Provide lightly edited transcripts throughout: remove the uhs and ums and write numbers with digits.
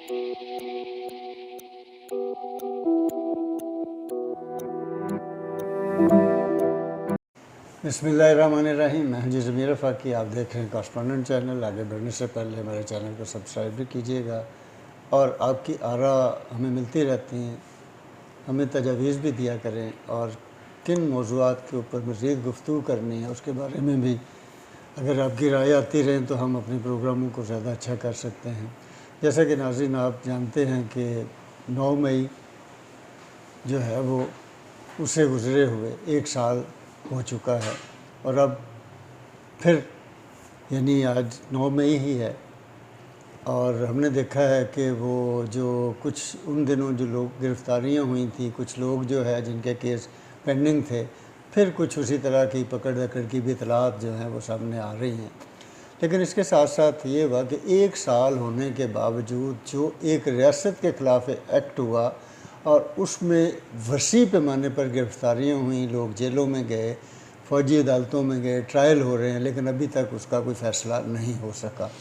बिस्मिल्लाहिर्रहमानिर्रहीम। मैं जी ज़मीर फ़ाकी, आप देख रहे हैं कॉरेस्पोंडेंट चैनल। आगे बढ़ने से पहले हमारे चैनल को सब्सक्राइब भी कीजिएगा और आपकी आरा हमें मिलती रहती हैं, हमें तजावीज़ भी दिया करें और किन मौज़ूआत के ऊपर मज़ीद गुफ्तगू करनी है उसके बारे में भी अगर आपकी राय आती रहें तो हम अपने प्रोग्रामों को ज़्यादा अच्छा कर सकते हैं। जैसा कि नाज़रीन आप जानते हैं कि 9 मई जो है वो उसे गुज़रे हुए 1 साल हो चुका है और अब फिर यानी आज 9 मई ही है और हमने देखा है कि वो जो कुछ उन दिनों जो लोग गिरफ़्तारियाँ हुई थी, कुछ लोग जो है जिनके केस पेंडिंग थे, फिर कुछ उसी तरह की पकड़ दकड़ की भी इतलात जो हैं वो सामने आ रही हैं। लेकिन इसके साथ साथ ये हुआ कि 1 साल होने के बावजूद जो एक रियासत के ख़िलाफ़ एक्ट हुआ और उसमें वसी पैमाने पर गिरफ़्तारियाँ हुई, लोग जेलों में गए, फ़ौजी अदालतों में गए, ट्रायल हो रहे हैं, लेकिन अभी तक उसका कोई फ़ैसला नहीं हो सका।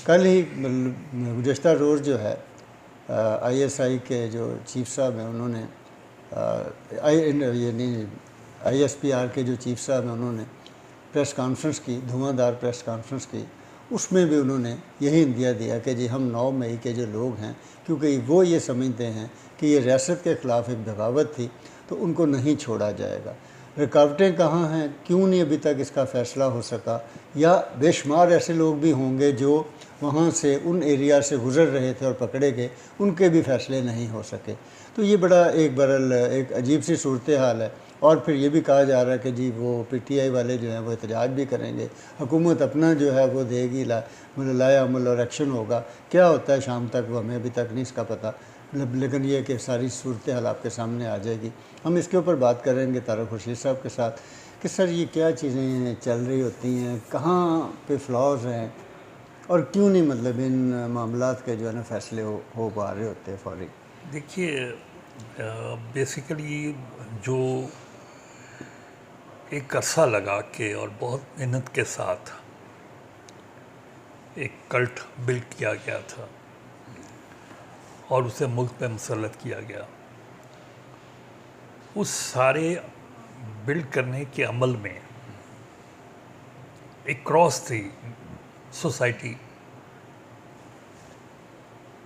कल ही गुज़श्ता रोज़ जो है ISI के जो चीफ साहब हैं उन्होंने यानी ISPR के जो चीफ साहब हैं उन्होंने प्रेस कॉन्फ्रेंस की, धुआंधार प्रेस कॉन्फ्रेंस की। उसमें भी उन्होंने यही इंदिया दिया कि जी हम 9 मई के जो लोग हैं, क्योंकि वो ये समझते हैं कि ये रियासत के ख़िलाफ़ एक बगावत थी तो उनको नहीं छोड़ा जाएगा। रुकावटें कहाँ हैं, क्यों नहीं अभी तक इसका फ़ैसला हो सका, या बेशुमार ऐसे लोग भी होंगे जो वहाँ से उन एरिया से गुज़र रहे थे और पकड़े गए, उनके भी फ़ैसले नहीं हो सके। तो ये बड़ा एक बरल एक अजीब सी सूरत हाल है। और फिर ये भी कहा जा रहा है कि जी वो PTI वाले जो हैं वो एहतजाज भी करेंगे, हुकूमत अपना जो है वो देगी, मतलब लाया अमल और एक्शन होगा। क्या होता है शाम तक वो हमें अभी तक नहीं इसका पता, लेकिन ये कि सारी सूरत हाल आपके सामने आ जाएगी। हम इसके ऊपर बात करेंगे तारिक खुर्शीद साहब के साथ कि सर ये क्या चीज़ें चल रही होती हैं, कहाँ पे फ्लॉज हैं और क्यों नहीं मतलब इन मामलात के जो है ना फ़ैसले हो पा रहे होते हैं फौरी। देखिए, बेसिकली जो एक अरसा लगा के और बहुत मेहनत के साथ एक कल्ट बिल्ड किया गया था और उसे मुल्क पे मुसल्लत किया गया, उस सारे बिल्ड करने के अमल में एक क्रॉस थी सोसाइटी,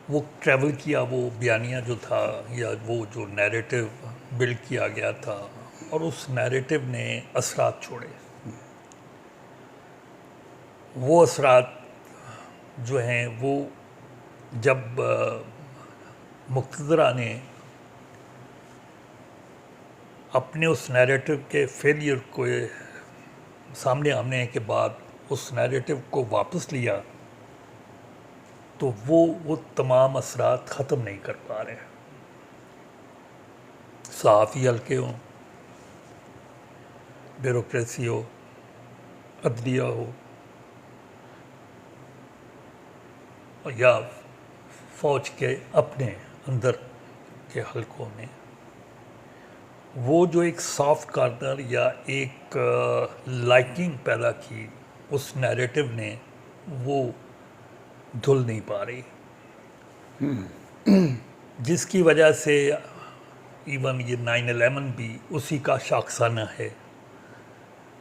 वो ट्रैवल किया, वो बयानिया जो था या वो जो नैरेटिव बिल्ड किया गया था और उस नैरेटिव ने असरात छोड़े। वो असरात जो हैं वो जब मुक़्तदरा ने अपने उस नैरेटिव के फेलियर को सामने आने के बाद उस नैरेटिव को वापस लिया तो वो तमाम असरात ख़त्म नहीं कर पा रहे। सहाफ़ी हल्के हों, ब्यूरोक्रेसी हो, अदलिया हो या फ़ौज के अपने अंदर के हलकों में, वो जो एक सॉफ्ट कॉर्नर या एक लाइकिंग पैदा की उस नैरेटिव ने, वो धुल नहीं पा रही, जिसकी वजह से इवन ये 9/11 भी उसी का शाखसाना है।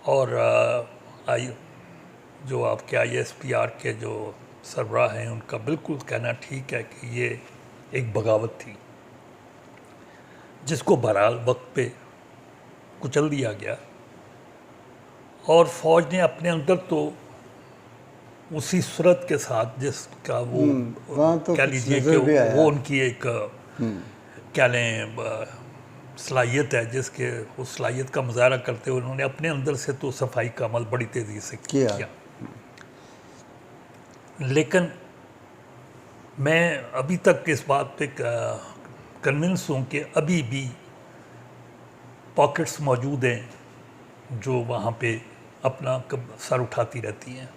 और जो आपके ISPR के जो सरबराह हैं उनका बिल्कुल कहना ठीक है कि ये एक बगावत थी जिसको बहरहाल वक्त पे कुचल दिया गया और फ़ौज ने अपने अंदर तो उसी सूरत के साथ जिसका वो तो कह लीजिए कि वो उनकी एक क्या लें सलाहियत है, जिसके उस सलाहियत का मुजाहरा करते हुए उन्होंने अपने अंदर से तो सफाई का अमल बड़ी तेज़ी से किया। लेकिन मैं अभी तक इस बात पे कन्विंस हूँ कि अभी भी पॉकेट्स मौजूद हैं जो वहाँ पे अपना सर उठाती रहती हैं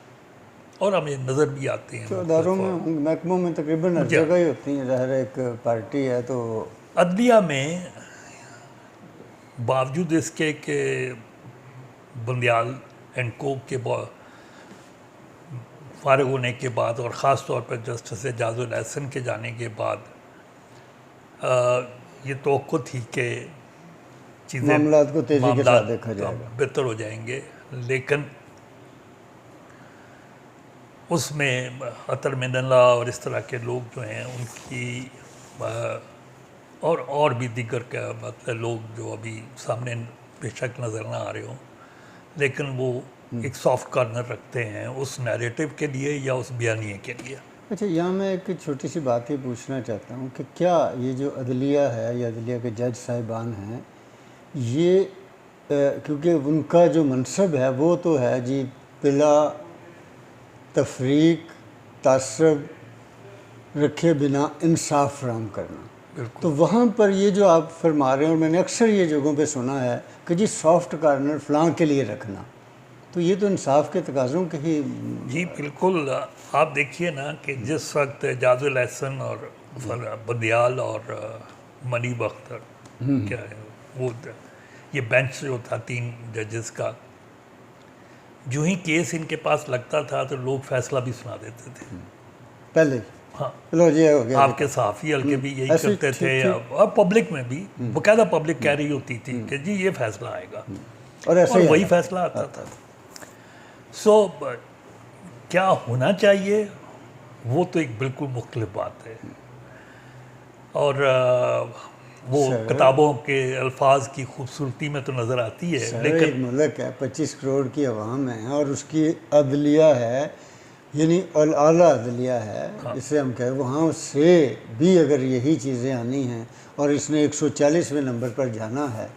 और हमें नज़र भी आते हैं। तो अदारों में, महकमों में तकरीबन हर जगह ही होती हैं, ज़ाहिर एक पार्टी है तो। अदलिया में बावजूद इसके कि बंदियाल एंड को के फारिग होने के बाद और ख़ास तौर पर जस्टिस एजाजुल एहसन के जाने के बाद ये तवक्को थी कि चीज़ें मामलात को तेज़ी के साथ देखा जाएगा, बेहतर हो जाएंगे, लेकिन उसमें अतर मिनल्ला और इस तरह के लोग जो हैं उनकी और भी दीगर का मतलब लोग जो अभी सामने बेशक नज़र ना आ रहे हों, लेकिन वो एक सॉफ्ट कॉर्नर रखते हैं उस नैरेटिव के लिए या उस बयानिए के लिए। अच्छा, यहाँ मैं एक छोटी सी बात ये पूछना चाहता हूँ कि क्या ये जो अदलिया है या अदलिया के जज साहिबान हैं, ये क्योंकि उनका जो मनसब है वो तो है जी बिला तफरीक तासब रखे बिना इंसाफ फराहम करना, तो वहाँ पर ये जो आप फरमा रहे हैं और मैंने अक्सर ये जगहों पे सुना है कि जी सॉफ्ट कॉर्नर फलां के लिए रखना, तो ये तो इंसाफ के तकाज़ों के ही। जी बिल्कुल, आप देखिए ना कि जिस वक्त एजाजुल एहसन और बंदियाल और मनीब अख्तर क्या है वो ये बेंच जो था 3 जजेस का, जो ही केस इनके पास लगता था तो लोग फैसला भी सुना देते थे पहले। हाँ, लो जी हो गया, आपके सहाफ़ी हल्के भी यही करते थे और पब्लिक में भी बाकायदा पब्लिक कह रही होती थी कि जी ये फैसला आएगा और ऐसे वही फैसला आता था। सो क्या होना चाहिए वो तो एक बिल्कुल मुख्तलिफ बात है, और वो किताबों के अल्फाज की खूबसूरती में तो नज़र आती है, लेकिन एक मुल्क है 25 करोड़ की आवाम है और उसकी अदलिया है, यानी आला अदलिया है, हाँ। इसे हम कहें वहाँ से भी अगर यही चीज़ें आनी हैं और इसने 140वें नंबर पर जाना है,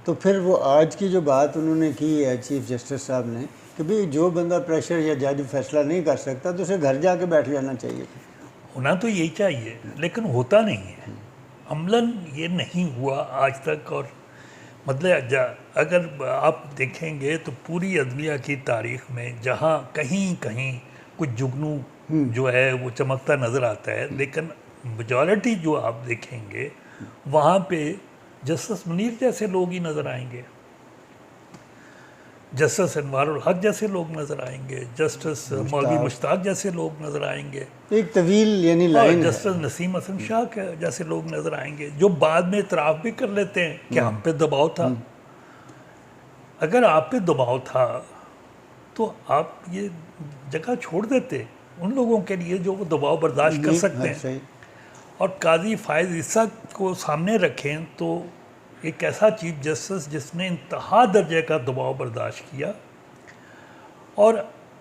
तो फिर वो आज की जो बात उन्होंने की है चीफ जस्टिस साहब ने कि भाई जो बंदा प्रेशर या जज फैसला नहीं कर सकता तो उसे घर जाके बैठ जाना चाहिए। होना तो यही चाहिए, लेकिन होता नहीं है, अमलन ये नहीं हुआ आज तक। और मतलब अगर आप देखेंगे तो पूरी अदलिया की तारीख में जहाँ कहीं कहीं कुछ जुगनू जो है वो चमकता नज़र आता है, लेकिन मेजॉरिटी जो आप देखेंगे वहाँ पे जस्टिस मुनीर जैसे लोग ही नज़र आएंगे, जस्टिस अनवारुल हक जैसे लोग नज़र आएंगे, जस्टिस मौलवी मुश्ताक जैसे लोग नज़र आएंगे, एक तवील यानी लाइन, जस्टिस नसीम हसन शाह जैसे लोग नज़र आएंगे, जो बाद में इतराफ़ भी कर लेते हैं कि हम पे दबाव था। अगर आप पे दबाव था तो आप ये जगह छोड़ देते उन लोगों के लिए जो वो दबाव बर्दाश्त कर सकते हैं, और काजी फायज़ ईसा को सामने रखें तो एक ऐसा चीफ जस्टिस जिसने इंतहा दर्जे का दबाव बर्दाश्त किया और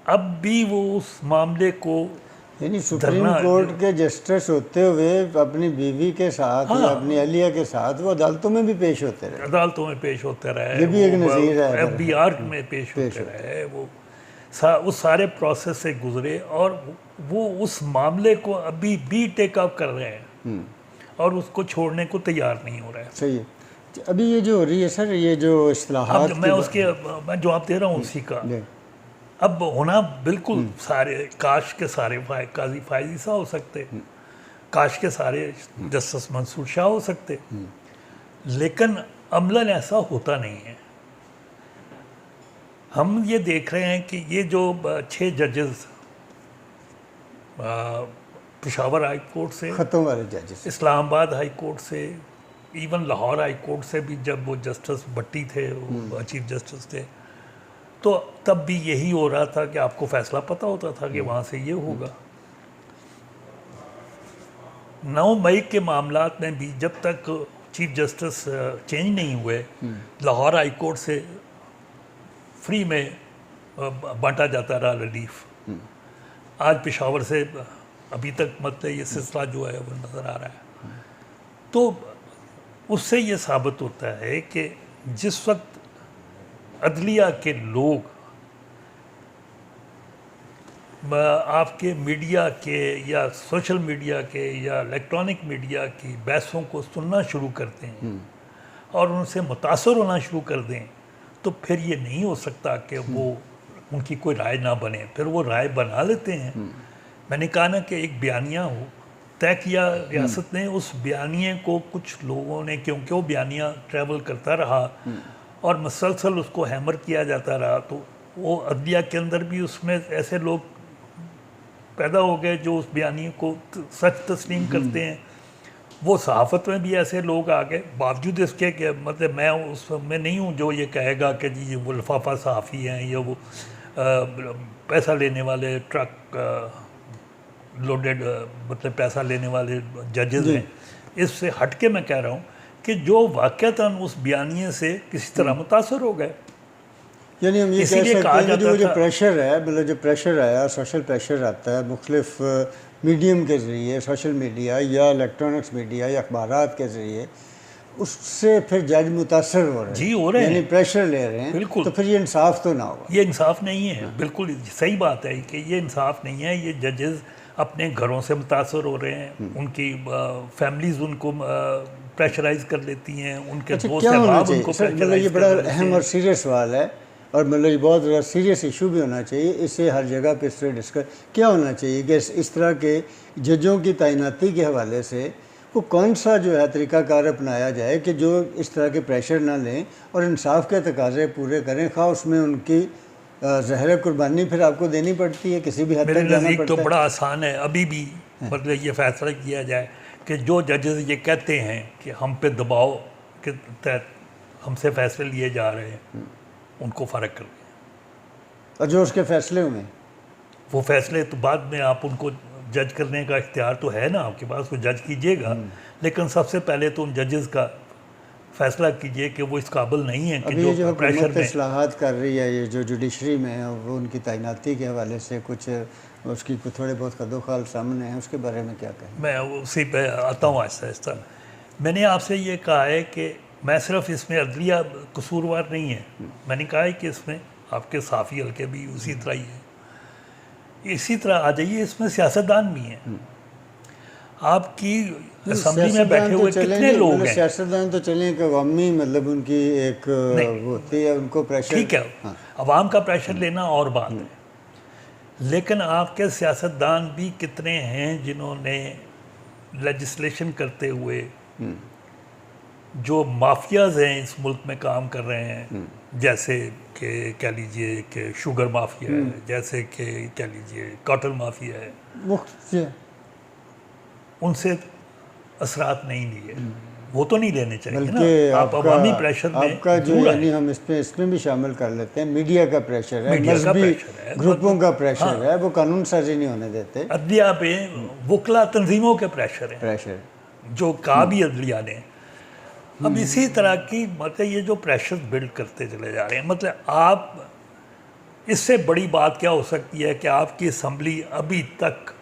अब भी वो उस मामले को, यानी सुप्रीम कोर्ट के जस्टिस होते हुए अपनी बीवी के साथ, हाँ, या अपनी अहलिया के साथ वो अदालतों में भी पेश होते रहे, अदालतों में पेश होते रहे, ये भी एक नज़ीर है, FBR में पेश होते रहे, वो उस सारे प्रोसेस से गुजरे और वो उस मामले को अभी भी टेक अप कर रहे हैं और उसको छोड़ने को तैयार नहीं हो रहे हैं। सही है। अभी ये जो हो रही है सर, ये जो इस्लाहात, मैं जवाब दे रहा हूँ उसी का। अब होना बिल्कुल सारे, काश के सारे काजी फायज़ ईसा हो सकते, काश के सारे जस्टिस मंसूर शाह हो सकते, लेकिन अमलन ऐसा होता नहीं है। हम ये देख रहे हैं कि ये जो 6 जजेस पेशावर हाई कोर्ट से, ख़त्म वाले जजेस, इस्लामाबाद हाई कोर्ट से, इवन लाहौर हाई कोर्ट से भी जब वो जस्टिस भट्टी थे, वो चीफ जस्टिस थे, तो तब भी यही हो रहा था कि आपको फैसला पता होता था कि वहाँ से ये होगा। 9 मई के मामलात में भी जब तक चीफ जस्टिस चेंज नहीं हुए, लाहौर हाई कोर्ट से फ्री में बांटा जाता रहा रिलीफ। आज पेशावर से अभी तक मतलब ये सिलसिला जो है वो नज़र आ रहा है। तो उससे ये साबित होता है कि जिस वक्त अदलिया के लोग आपके मीडिया के या सोशल मीडिया के या इलेक्ट्रॉनिक मीडिया की बहसों को सुनना शुरू करते हैं और उनसे मुतासर होना शुरू कर दें, तो फिर ये नहीं हो सकता कि वो उनकी कोई राय ना बने, फिर वो राय बना लेते हैं। मैंने कहा ना कि एक बयानिया हो तय किया रियासत ने, उस बयानिए को कुछ लोगों ने, क्योंकि वो बयानिया ट्रैवल करता रहा और मसलसल उसको हैमर किया जाता रहा, तो वो अदलिया के अंदर भी उसमें ऐसे लोग पैदा हो गए जो उस बयानी को सच तस्लीम करते हैं। वो सहाफ़त में भी ऐसे लोग आ गए, बावजूद इसके कि मतलब मैं उस में नहीं हूँ जो ये कहेगा कि जी वो लिफाफा सहाफ़ी हैं या वो पैसा लेने वाले ट्रक लोडेड मतलब पैसा लेने वाले जजेस हैं। इससे हट के मैं कह रहा हूँ कि जो वाक़तन उस बयानिए से किसी तरह मुतासर हो गए। यानी हम ये कह इसीलिए सकते कहा हैं कि जाता जो था- प्रेशर है, मतलब जो प्रेशर आया, सोशल प्रेशर आता है मुख्तलिफ मीडियम के ज़रिए, सोशल मीडिया या इलेक्ट्रॉनिक्स मीडिया या अखबारात के ज़रिए, उससे फिर जज मुतासर हो रहे हैं, जी, हो रहे यानी हैं। प्रेशर ले रहे हैं, बिल्कुल। तो फिर ये इंसाफ तो ना होगा। ये इंसाफ नहीं है, बिल्कुल सही बात है कि ये इंसाफ नहीं है। ये जजेस अपने घरों से मुतासर हो रहे हैं, उनकी फैमिलीज उनको प्रेशराइज कर लेती हैं, उनके अच्छा, दोस्त क्या होना अहबाब चाहिए उनको सर? मतलब ये प्रेशराइज बड़ा कर लेते अहम हैं। और सीरियस सवाल है, और मतलब ये बहुत ज़्यादा सीरियस इशू भी होना चाहिए। इसे हर जगह पे इस तरह डिस्कस क्या होना चाहिए कि इस तरह के जजों की तैनाती के हवाले से वो कौन सा जो है तरीक़ाकार अपनाया जाए कि जो इस तरह के प्रेशर ना लें और इंसाफ के तकाज़े पूरे करें, खा उसमें उनकी ज़हर कुर्बानी फिर आपको देनी पड़ती है, किसी भी हद मेरे तक जाना नज़दीक तो पड़ता है। बड़ा आसान है अभी भी, मतलब ये फैसला किया जाए कि जो जजेस ये कहते हैं कि हम पे दबाव के तहत हमसे फैसले लिए जा रहे हैं, उनको फ़र्क कर दें। और जो उसके फैसले हुए, वो फैसले तो बाद में आप उनको जज करने का इख्तियार तो है ना आपके पास, वो जज कीजिएगा, लेकिन सबसे पहले तो उन जजेस का फैसला कीजिए कि वो इस काबिल नहीं है कि अभी ये जो जो प्रेशर हुकूमत में इस्लाहात कर रही है, ये जो जुडिशरी में है, वो उनकी तैनाती के हवाले से कुछ उसकी कुछ थोड़े बहुत कदोखाल सामने हैं, उसके बारे में क्या कहें? मैं उसी पे आता हूँ आहिस्ता आहिस्ता। मैंने आपसे ये कहा है कि मैं सिर्फ इसमें अदलिया कसूरवार नहीं है, मैंने कहा है कि इसमें आपके साफ़ी हल्के भी उसी तरह ही है। इसी तरह आ जाइए, इसमें सियासतदान भी हैं। आपकी असम्बली में बैठे हुए कितने लोग हैं? सियासतदान तो चलें कि अवामी मतलब उनकी एक वो होती है, उनको प्रेशर, ठीक है, अवाम का प्रेशर लेना और बात है, लेकिन आपके सियासतदान भी कितने हैं जिन्होंने लेजिस्लेशन करते हुए जो माफियाज हैं इस मुल्क में काम कर रहे हैं, जैसे कि कह लीजिए कि शुगर माफिया है, जैसे कि कह लीजिए कॉटन माफिया है, मुख्तलिफ उनसे असरात नहीं लिए, वो तो नहीं लेने चाहिए बल्कि ना। आप अवामी प्रेशर में आपका जो जरूर यानी आए। हम इसमें भी शामिल कर लेते हैं, मीडिया का प्रेशर है, मीडिया का मजहबी प्रेशर है, ग्रुपों का प्रेशर है, वो कानून साजी नहीं होने देते, अदलिया पे वकला तंजीमों के प्रेशर है, प्रेशर। जो कहा भी अदलिया ने। अब इसी तरह की मतलब ये जो प्रेशर बिल्ड करते चले जा रहे हैं, मतलब आप इससे बड़ी बात क्या हो सकती है कि आपकी असम्बली अभी तक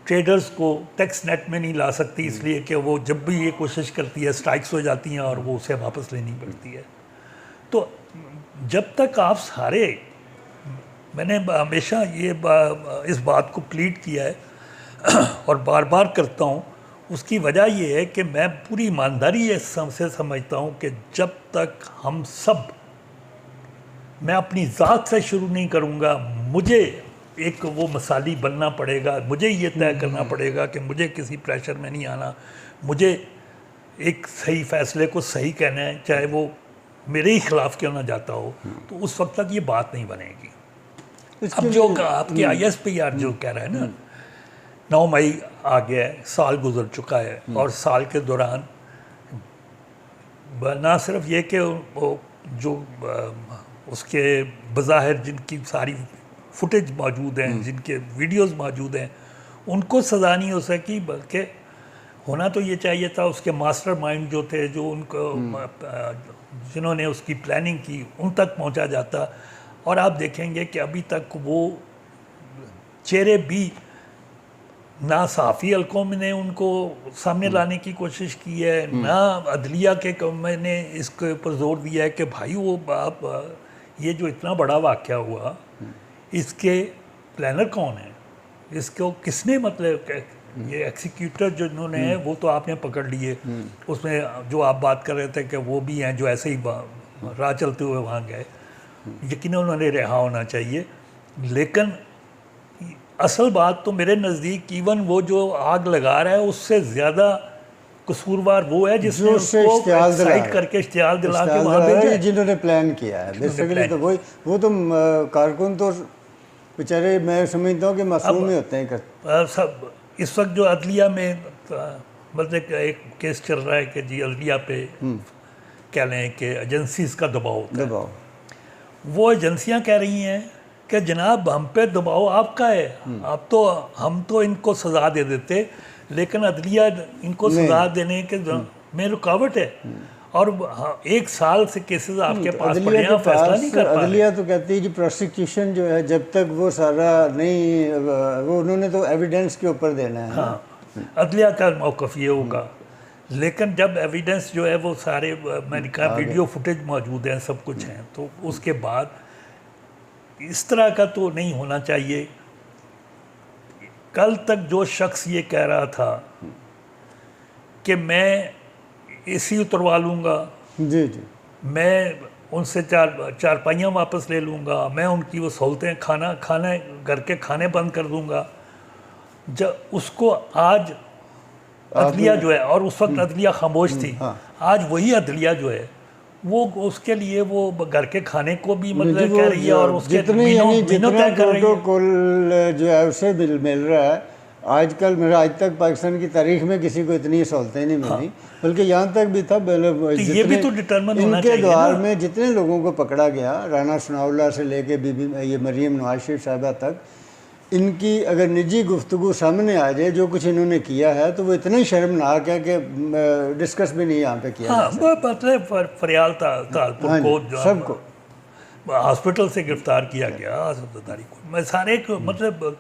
ट्रेडर्स को टैक्स नेट में नहीं ला सकती, इसलिए कि वो जब भी ये कोशिश करती है स्ट्राइक्स हो जाती हैं और वो उसे वापस लेनी पड़ती है। तो जब तक आप सारे, मैंने हमेशा इस बात को प्लीड किया है और बार बार करता हूँ, उसकी वजह ये है कि मैं पूरी ईमानदारी से समझता हूँ कि जब तक हम सब, मैं अपनी ज़ात से शुरू नहीं करूँगा, मुझे एक वो मसाली बनना पड़ेगा, मुझे ये तय करना पड़ेगा कि मुझे किसी प्रेशर में नहीं आना, मुझे एक सही फ़ैसले को सही कहना है, चाहे वो मेरे ही ख़िलाफ़ क्यों ना जाता हो, तो उस वक्त तक ये बात नहीं बनेगी। अब जो आपके ISPR जो कह रहा है ना, 9 मई आ गया है, साल गुजर चुका है, और साल के दौरान ना सिर्फ ये कि जो उसके बज़ाहिर जिनकी सारी फुटेज मौजूद हैं, जिनके वीडियोस मौजूद हैं, उनको सज़ा नहीं हो सकी, बल्कि होना तो ये चाहिए था उसके मास्टरमाइंड जो थे, जो उनको जिन्होंने उसकी प्लानिंग की, उन तक पहुंचा जाता। और आप देखेंगे कि अभी तक वो चेहरे भी ना सहाफ़ी हल्कों ने उनको सामने लाने की कोशिश की है, ना अदलिया के मैंने इसके ऊपर जोर दिया है कि भाई वो आप ये जो इतना बड़ा वाक़या हुआ, इसके प्लानर कौन है, इसको किसने, मतलब ये एग्जीक्यूटर जो इन्होंने है वो तो आपने पकड़ लिए, उसमें जो आप बात कर रहे थे कि वो भी हैं जो ऐसे ही राह चलते हुए वहाँ गए, यकीन उन्होंने रिहा होना चाहिए। लेकिन असल बात तो मेरे नज़दीक इवन वो जो आग लगा रहा है उससे ज़्यादा कसूरवार वो है जिसने उसको एक्साइट करके इश्तियाल दिला के वहाँ भेजा, जिन्होंने प्लान किया है बेसिकली। तो वो तो कारकुन तो बेचारे मैं समझता हूँ कि मासूम ही होते हैं। सब इस वक्त जो अदलिया में मतलब एक केस चल रहा है कि जी अदलिया पे कह लें कि एजेंसीज का दबाव होता है। दबाव वो एजेंसियां कह रही हैं कि जनाब हम पे दबाव आपका है, आप तो हम तो इनको सज़ा दे देते, लेकिन अदलिया इनको सज़ा देने के में रुकावट है। और 1 साल से केसेस आपके पास पड़े हैं, फैसला नहीं कर पा रहे। अदलिया तो कहती है कि प्रोसिक्यूशन जो है जब तक वो सारा नहीं, वो उन्होंने तो एविडेंस के ऊपर देना है। हाँ, अदलिया का मौक़िफ़ ये होगा, लेकिन जब एविडेंस जो है वो सारे मैंने कहा वीडियो फुटेज मौजूद हैं, सब कुछ हैं, तो उसके बाद इस तरह का तो नहीं होना चाहिए। कल तक जो शख्स ये कह रहा था कि मैं एसी उतरवा लूँगा, जी जी, मैं उनसे चारपाइयाँ वापस ले लूँगा, मैं उनकी वो सहूलतें खाने घर के खाने बंद कर दूँगा, जब उसको आज अदलिया जो है, और उस वक्त अदलिया खामोश थी, आज वही अदलिया जो है वो उसके लिए वो घर के खाने को भी मतलब कह रही है, और उसके जितना प्रोटोकॉल जो है उसे मिल रहा है आजकल। मेरा आज तक पाकिस्तान की तारीख में किसी को इतनी सहूलतें नहीं मिली, बल्कि यहाँ तक भी था तो ये भी तो डिटरमिन होना इनके चाहिए दौर में जितने लोगों को पकड़ा गया, राना सनाउल्लाह से लेके बीबी ये मरीम नवाज शरीफ साहिबा तक, इनकी अगर निजी गुफ्तगू सामने आ जाए जो कुछ इन्होंने किया है तो वो इतना ही शर्मनाक है कि डिस्कस भी नहीं यहाँ पे किया। हाँ, वो मतलब फरियाल तालपुर को सबको हॉस्पिटल से गिरफ्तार किया गया, आज़मदारी को, मैं सारे को मतलब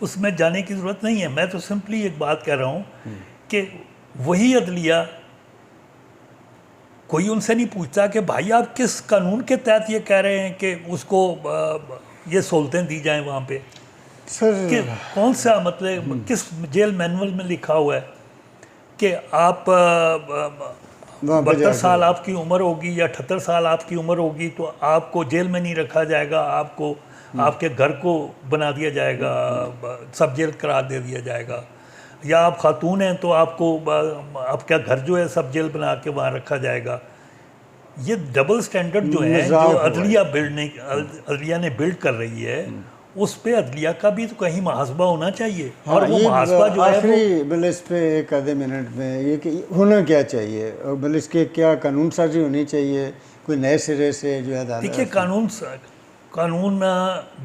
उसमें जाने की ज़रूरत नहीं है। मैं तो सिंपली एक बात कह रहा हूँ कि वही अदलिया, कोई उनसे नहीं पूछता कि भाई आप किस कानून के तहत ये कह रहे हैं कि उसको ये सहूलतें दी जाएं वहाँ पे। सर कि कौन सा मतलब किस जेल मैनुअल में लिखा हुआ है कि आप 72 साल आपकी उम्र होगी या 78 साल आपकी उम्र होगी तो आपको जेल में नहीं रखा जाएगा, आपको आपके घर को बना दिया जाएगा, सब जेल करार दे दिया जाएगा, या आप खातून हैं तो आपको आपका घर जो है सब जेल बना के वहाँ रखा जाएगा। ये डबल स्टैंडर्ड जो है जो अदलिया ने बिल्ड कर रही है, उस पे अदलिया का भी तो कहीं मुहासबा होना चाहिए। हाँ, और वो मुहासबा जो है मतलब इस पे एक आधे मिनट में ये कि होना क्या चाहिए और मतलब इसके क्या कानून साजी होनी चाहिए, कोई नए सिरे से जो है। देखिए कानून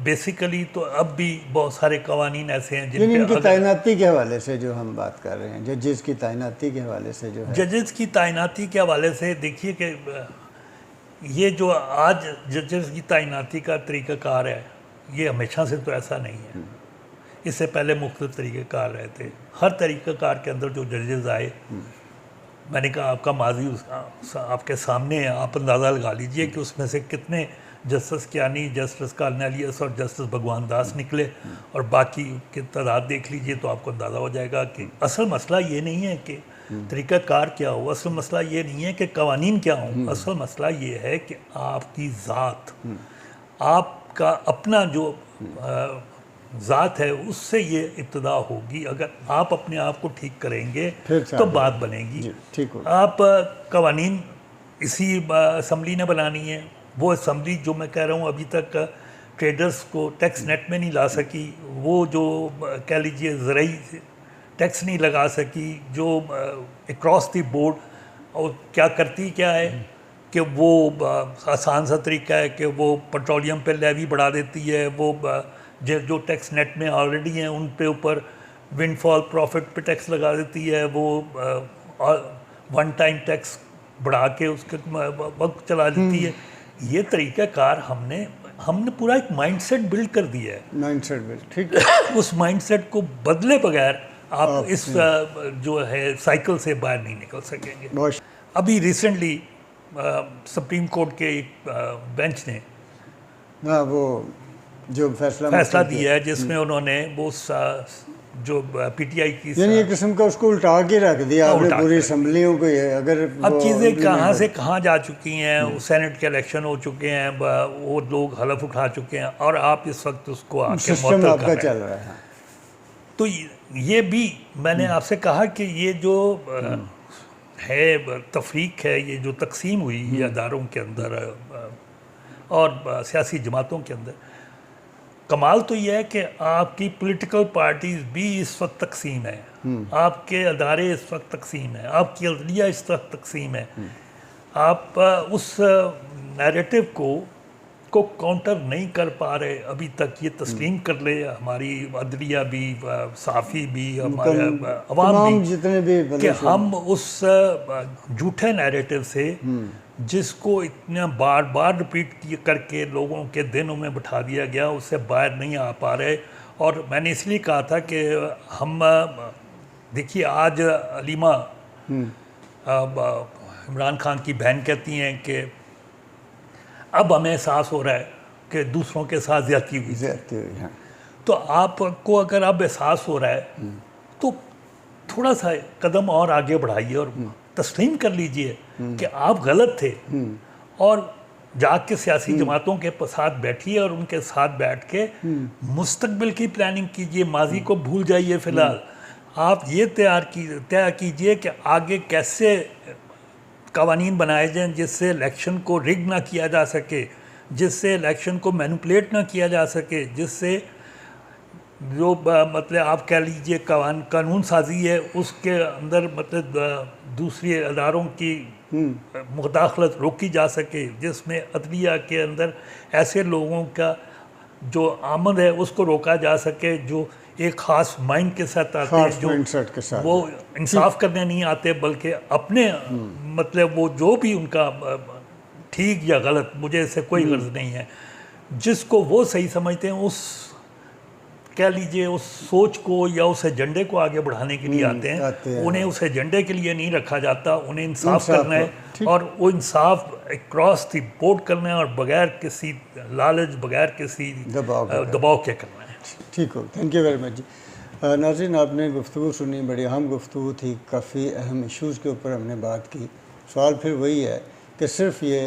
बेसिकली तो अब भी बहुत सारे कवानीन ऐसे हैं जिन इनकी तैनाती के हवाले से जो हम बात कर रहे हैं, जजेस की तैनाती के हवाले से जो है, जजेस की तैनाती के हवाले से देखिए कि ये जो आज जजेस की तैनाती का तरीक़ाकार है ये हमेशा से तो ऐसा नहीं है। इससे पहले मुख्तलिफ तरीक़ेकार रहे थे। हर तरीक़ाकार के अंदर जो जजेस आए, मैंने कहा आपका माजी आपके सामने है, आप अंदाज़ा लगा लीजिए कि उसमें से कितने जस्टिस कियानी, जस्टिस कार्नेलियस और जस्टिस भगवान दास निकले, और बाकी की तादाद देख लीजिए तो आपको अंदाज़ा हो जाएगा कि असल मसला ये नहीं है कि तरीक़ाकार क्या हो, असल मसला ये नहीं है कि कवानीन क्या हो, असल मसला ये है कि आपकी ज़ात, आपका अपना जो ज़ात है उससे ये इब्तदा होगी। अगर आप अपने आप को ठीक करेंगे तो बात बनेगी। ठीक हो। आप कवानीन इसी असम्बली ने बनानी है, वो असम्बली जो मैं कह रहा हूँ अभी तक ट्रेडर्स को टैक्स नेट में नहीं ला सकी, वो जो कह लीजिए ज़रूरी टैक्स नहीं लगा सकी, जो अक्रॉस द बोर्ड, और क्या करती क्या है कि वो आसान सा तरीका है कि वो पेट्रोलियम पे लेवी बढ़ा देती है, वो जो टैक्स नेट में ऑलरेडी हैं उन पे ऊपर विंडफॉल प्रॉफिट पे टैक्स लगा देती है, वो वन टाइम टैक्स बढ़ा के उसके वक्त चला देती है। ये तरीक़ाकार हमने पूरा एक माइंडसेट बिल्ड कर दिया है। माइंडसेट बिल्ड, ठीक है। उस माइंडसेट को बदले बगैर आप इस जो है साइकिल से बाहर नहीं निकल सकेंगे। अभी रिसेंटली सुप्रीम कोर्ट के एक बेंच ने वो जो फैसला दिया है जिसमें उन्होंने वो जो पीटीआई की यानी एक किस्म का उसको उल्टा के रख दिया आपने पूरी असम्बलियों को। अगर अब चीज़ें कहाँ से कहाँ जा चुकी हैं, सेनेट के इलेक्शन हो चुके हैं, वो लोग हलफ उठा चुके हैं, और आप इस वक्त उसको आके सिस्टम आपका चल रहा है। तो ये भी मैंने आपसे कहा कि ये जो है तफरीक है, ये जो तकसीम हुई है अदारों के अंदर और सियासी जमातों के अंदर, कमाल तो यह है कि आपकी पॉलिटिकल पार्टीज भी इस वक्त तकसीम है, आपके अदारे इस वक्त तकसीम है, आपकी अदलिया इस वक्त तकसीम है। आप उस नैरेटिव को काउंटर नहीं कर पा रहे अभी तक। ये तस्लीम कर ले हमारी अदलिया भी, साफ़ी भी, हमारे अवाम भी, जितने भी कि हम उस झूठे नैरेटिव से जिसको इतना बार बार रिपीट करके लोगों के दिनों में बिठा दिया गया, उससे बाहर नहीं आ पा रहे। और मैंने इसलिए कहा था कि हम देखिए, आज अलीमा इमरान खान की बहन कहती हैं कि अब हमें एहसास हो रहा है कि दूसरों के साथ ज़्यादती हुई। हाँ। तो आपको अगर अब एहसास हो रहा है तो थोड़ा सा कदम और आगे बढ़ाइए और तस्लीम कर लीजिए कि आप गलत थे, और जाके सियासी जमातों के साथ बैठिए और उनके साथ बैठ के मुस्तकबिल की प्लानिंग कीजिए। माजी को भूल जाइए फ़िलहाल। आप ये तय कीजिए कि आगे कैसे कवानीन बनाए जाएं जिससे इलेक्शन को रिग ना किया जा सके, जिससे इलेक्शन को मैनिपुलेट ना किया जा सके, जिससे जो मतलब आप कह लीजिए कानून साजी है उसके अंदर मतलब दूसरे अदारों की मुदाखलत रोकी जा सके, जिसमें अदलिया के अंदर ऐसे लोगों का जो आमद है उसको रोका जा सके जो एक ख़ास माइंड के साथ आते हैं, जो वो इंसाफ करने नहीं आते बल्कि अपने मतलब वो जो भी उनका ठीक या गलत, मुझे इससे कोई गर्ज नहीं है, जिसको वो सही समझते हैं उस कह लीजिए उस सोच को या उस एजेंडे को आगे बढ़ाने के लिए आते हैं। उन्हें उस एजेंडे के लिए नहीं रखा जाता, उन्हें इंसाफ करना है और वो इंसाफ क्रॉस द बोर्ड करना है और बगैर किसी लालच, बगैर किसी दबाव के करना है। ठीक हो, थैंक यू वेरी मच जी। नाज़रीन, आपने गुफ्तगू सुनी, बड़ी अहम गुफ्तगू थी, काफ़ी अहम इश्यूज़ के ऊपर हमने बात की। सवाल फिर वही है कि सिर्फ़ ये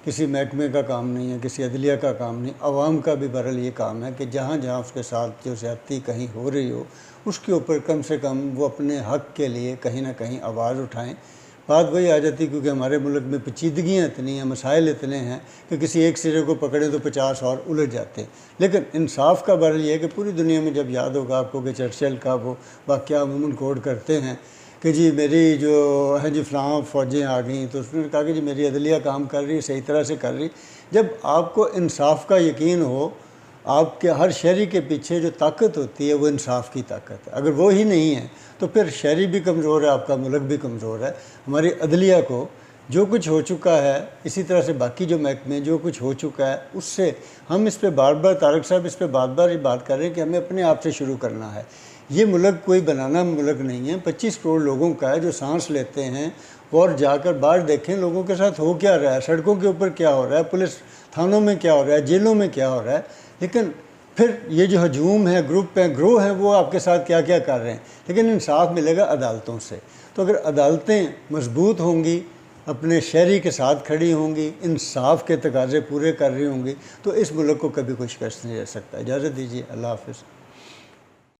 किसी महकमे का काम नहीं है, किसी अदलिया का काम नहीं, आवाम का भी बहरहाल ये काम है कि जहाँ जहाँ उसके साथ जो ज़्यादती कहीं हो रही हो उसके ऊपर कम से कम वो अपने हक़ के लिए कहीं ना कहीं आवाज़ उठाएं। बात वही आ जाती क्योंकि हमारे मुल्क में पेचीदगियाँ इतनी हैं, मसाइल इतने हैं कि किसी एक सिरे को पकड़े तो 50 और उलझ जाते हैं। लेकिन इंसाफ का बहरहाल ये है कि पूरी दुनिया में जब याद होगा आपको कि चर्चिल का वो वाक़या अमूमन कोड करते हैं कि जी मेरी जो है जी फ़लाँ फ़ौजें आ गई, तो उसने कहा कि जी मेरी अदलिया काम कर रही, सही तरह से कर रही। जब आपको इंसाफ का यकीन हो, आपके हर शहरी के पीछे जो ताकत होती है वो इंसाफ की ताकत है। अगर वो ही नहीं है तो फिर शहरी भी कमज़ोर है, आपका मुल्क भी कमज़ोर है। हमारी अदलिया को जो कुछ हो चुका है, इसी तरह से बाकी जो महकमे जो कुछ हो चुका है, उससे हम इस पर बार बार, तारक साहब इस पर बार बार ये बात कर रहे हैं कि हमें अपने आप से शुरू करना है। ये मुल्क कोई बनाना मुल्क नहीं है, 25 करोड़ लोगों का है जो सांस लेते हैं। और जाकर बाहर देखें लोगों के साथ हो क्या रहा है, सड़कों के ऊपर क्या हो रहा है, पुलिस थानों में क्या हो रहा है, जेलों में क्या हो रहा है। लेकिन फिर ये जो हजूम है, ग्रुप है, ग्रोह हैं, वो आपके साथ क्या क्या कर रहे हैं। लेकिन इंसाफ मिलेगा अदालतों से। तो अगर अदालतें मजबूत होंगी, अपने शहरी के साथ खड़ी होंगी, इंसाफ के तकाज़े पूरे कर रही होंगी, तो इस मुल्क को कभी कोई शिकस्त नहीं दे सकता। इजाज़त दीजिए, अल्लाह हाफ़िज़।